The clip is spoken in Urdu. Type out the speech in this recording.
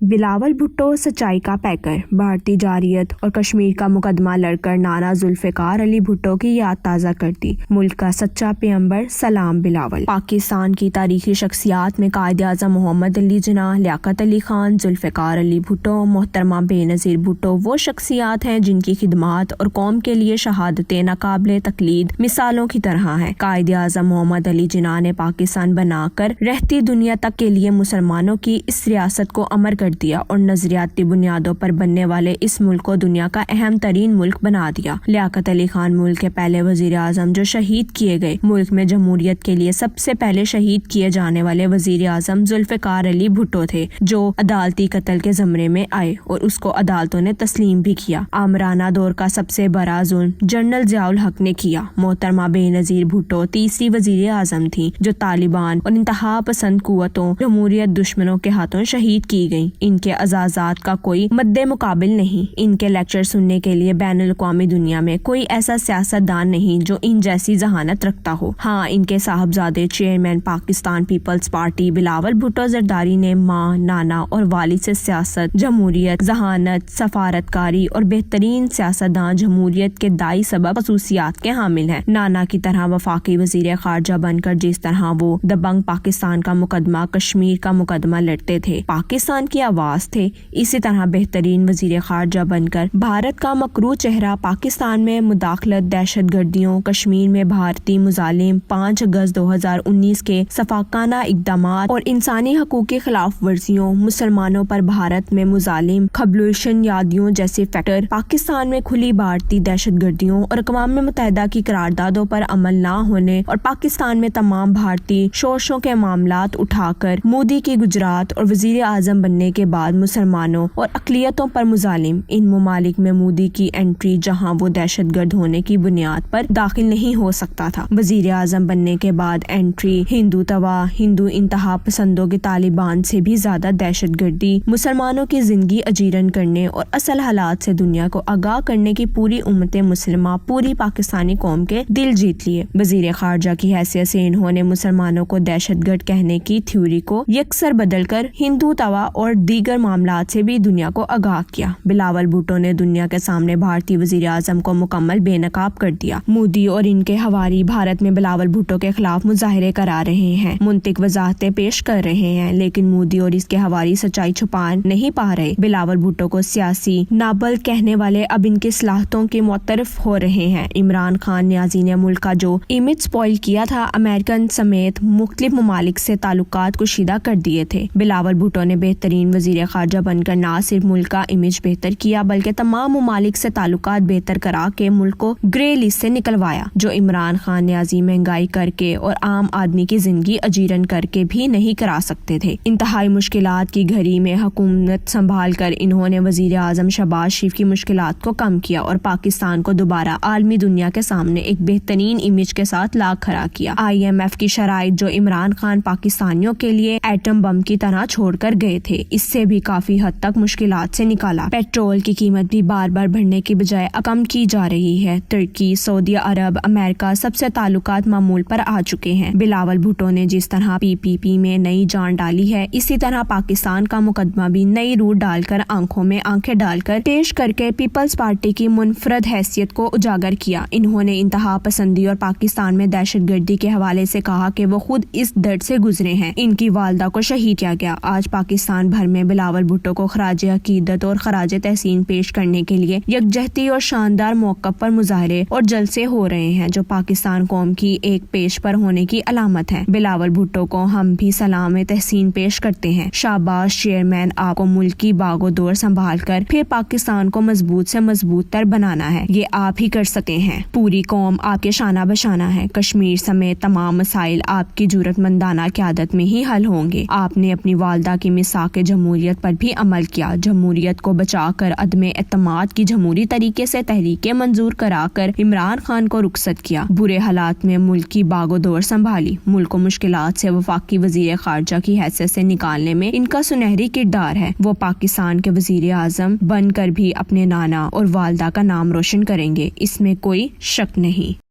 بلاول بھٹو سچائی کا پیکر، بھارتی جارحیت اور کشمیر کا مقدمہ لڑ کر نانا ذوالفقار علی بھٹو کی یاد تازہ کرتی، ملک کا سچا پیغمبر سلام بلاول۔ پاکستان کی تاریخی شخصیات میں قائد اعظم محمد علی جناح، لیاقت علی خان، ذوالفقار علی بھٹو، محترمہ بے نظیر بھٹو وہ شخصیات ہیں جن کی خدمات اور قوم کے لیے شہادتیں ناقابل تقلید مثالوں کی طرح ہیں۔ قائد اعظم محمد علی جناح نے پاکستان بنا کر رہتی دنیا تک کے لیے مسلمانوں کی اس ریاست کو امر کر دیا اور نظریاتی بنیادوں پر بننے والے اس ملک کو دنیا کا اہم ترین ملک بنا دیا۔ لیاقت علی خان ملک کے پہلے وزیر اعظم جو شہید کیے گئے۔ ملک میں جمہوریت کے لیے سب سے پہلے شہید کیے جانے والے وزیر اعظم ذوالفقار علی بھٹو تھے، جو عدالتی قتل کے زمرے میں آئے اور اس کو عدالتوں نے تسلیم بھی کیا۔ آمرانہ دور کا سب سے بڑا ظلم جنرل ضیاء الحق نے کیا۔ محترمہ بے نظیر بھٹو تیسری وزیر اعظم تھی جو طالبان اور انتہا پسند قوتوں جمہوریت دشمنوں کے ہاتھوں شہید کی گئیں۔ ان کے اعزازات کا کوئی مد مقابل نہیں۔ ان کے لیکچر سننے کے لیے بین الاقوامی دنیا میں کوئی ایسا سیاست دان نہیں جو ان جیسی ذہانت رکھتا ہو۔ ہاں، ان کے صاحبزادے chairman Pakistan peoples party Bilawal Bhutto Zardari نے ماں، نانا اور والد سے سیاست، جمہوریت، ذہانت، سفارتکاری اور بہترین سیاستدان جمہوریت کے دائی سبب خصوصیات کے حامل ہیں۔ نانا کی طرح وفاقی وزیر خارجہ بن کر جس طرح وہ دبنگ پاکستان کا مقدمہ، کشمیر کا مقدمہ لڑتے تھے، پاکستان کی آواز تھے، اسی طرح بہترین وزیر خارجہ بن کر بھارت کا مکروہ چہرہ پاکستان میں مداخلت، دہشت گردیوں، کشمیر میں بھارتی مظالم، 5 اگست 2019 کے شفاقانہ اقدامات اور انسانی حقوق کی خلاف ورزیوں، مسلمانوں پر بھارت میں مظالم، خبلوشن یادیوں جیسے فیکٹر، پاکستان میں کھلی بھارتی دہشت گردیوں اور اقوام متحدہ کی قراردادوں پر عمل نہ ہونے اور پاکستان میں تمام بھارتی شورشوں کے معاملات اٹھا کر مودی کی گجرات اور وزیر اعظم بننے کے بعد مسلمانوں اور اقلیتوں پر مظالم۔ ان ممالک میں مودی کی انٹری جہاں وہ دہشت گرد ہونے کی بنیاد پر داخل نہیں ہو سکتا تھا، وزیر اعظم بننے کے بعد انٹری ہندوتوا، ہندو انتہا پسندوں کے طالبان سے بھی زیادہ دہشت گردی، مسلمانوں کی زندگی اجیرن کرنے اور اصل حالات سے دنیا کو آگاہ کرنے کی پوری امت مسلمہ، پوری پاکستانی قوم کے دل جیت لیے۔ وزیر خارجہ کی حیثیت سے انہوں نے مسلمانوں کو دہشت گرد کہنے کی تھیوری کو یکسر بدل کر ہندوتوا اور دیگر معاملات سے بھی دنیا کو آگاہ کیا۔ بلاول بھٹو نے دنیا کے سامنے بھارتی وزیر اعظم کو مکمل بے نقاب کر دیا۔ مودی اور ان کے حواری بھارت میں بلاول بھٹو کے خلاف مظاہرے کرا رہے ہیں، منطق وضاحتیں پیش کر رہے ہیں، لیکن مودی اور اس کے حواری سچائی چھپا نہیں پا رہے۔ بلاول بھٹو کو سیاسی نابل کہنے والے اب ان کی صلاحیتوں کے معترف ہو رہے ہیں۔ عمران خان نیازی نے ملک کا جو امیج سپوائل کیا تھا، امریکن سمیت مختلف ممالک سے تعلقات کشیدہ کر دیے تھے۔ بلاول بھٹو نے بہترین وزیر خارجہ بن کر نہ صرف ملک کا امیج بہتر کیا بلکہ تمام ممالک سے تعلقات بہتر کرا کے ملک کو گرے لسٹ سے نکلوایا، جو عمران خان نیازی مہنگائی کر کے اور عام آدمی کی زندگی اجیرن کر کے بھی نہیں کرا سکتے تھے۔ انتہائی مشکلات کی گھڑی میں حکومت سنبھال کر انہوں نے وزیر اعظم شہباز شریف کی مشکلات کو کم کیا اور پاکستان کو دوبارہ عالمی دنیا کے سامنے ایک بہترین امیج کے ساتھ لا کھڑا کیا۔ IMF کی شرائط جو عمران خان پاکستانیوں کے لیے ایٹم بم کی طرح چھوڑ کر گئے تھے، اس سے بھی کافی حد تک مشکلات سے نکالا۔ پیٹرول کی قیمت بھی بار بار بڑھنے کی بجائے کم کی جا رہی ہے۔ ترکی، سعودی عرب، امریکہ سب سے تعلقات معمول پر آ چکے ہیں۔ بلاول بھٹو نے جس طرح PPP میں نئی جان ڈالی ہے، اسی طرح پاکستان کا مقدمہ بھی نئی روح ڈال کر آنکھوں میں آنکھیں ڈال کر پیش کر کے پیپلز پارٹی کی منفرد حیثیت کو اجاگر کیا۔ انہوں نے انتہا پسندی اور پاکستان میں دہشت گردی کے حوالے سے کہا کہ وہ خود اس درد سے گزرے ہیں۔ ان کی والدہ کو شہید کیا گیا۔ آج پاکستان بھر میں بلاول بھٹو کو خراج عقیدت اور خراج تحسین پیش کرنے کے لیے یکجہتی اور شاندار موقف پر مظاہرے اور جلسے ہو رہے ہیں، جو پاکستان قوم کی ایک پیش پر ہونے کی علامت ہے۔ بلاول بھٹو کو ہم بھی سلام تحسین پیش کرتے ہیں۔ شاباش چیئرمین، آپ کو ملک کی باغ و دور سنبھال کر پھر پاکستان کو مضبوط سے مضبوط تر بنانا ہے۔ یہ آپ ہی کر سکتے ہیں۔ پوری قوم آپ کے شانہ بشانہ ہے۔ کشمیر سمیت تمام مسائل آپ کی جرأت مندانہ قیادت میں ہی حل ہوں گے۔ آپ نے اپنی والدہ کی میثاق جمہوریت پر بھی عمل کیا، جمہوریت کو بچا کر عدم اعتماد کی جمہوری طریقے سے تحریکیں منظور کرا کر عمران خان کو رخصت کیا، برے حالات میں ملک کی باغ و دور سنبھالی۔ ملک کو مشکلات سے وفاقی وزیر خارجہ کی حیثیت سے نکالنے میں ان کا سنہری کردار ہے۔ وہ پاکستان کے وزیر اعظم بن کر بھی اپنے نانا اور والدہ کا نام روشن کریں گے، اس میں کوئی شک نہیں۔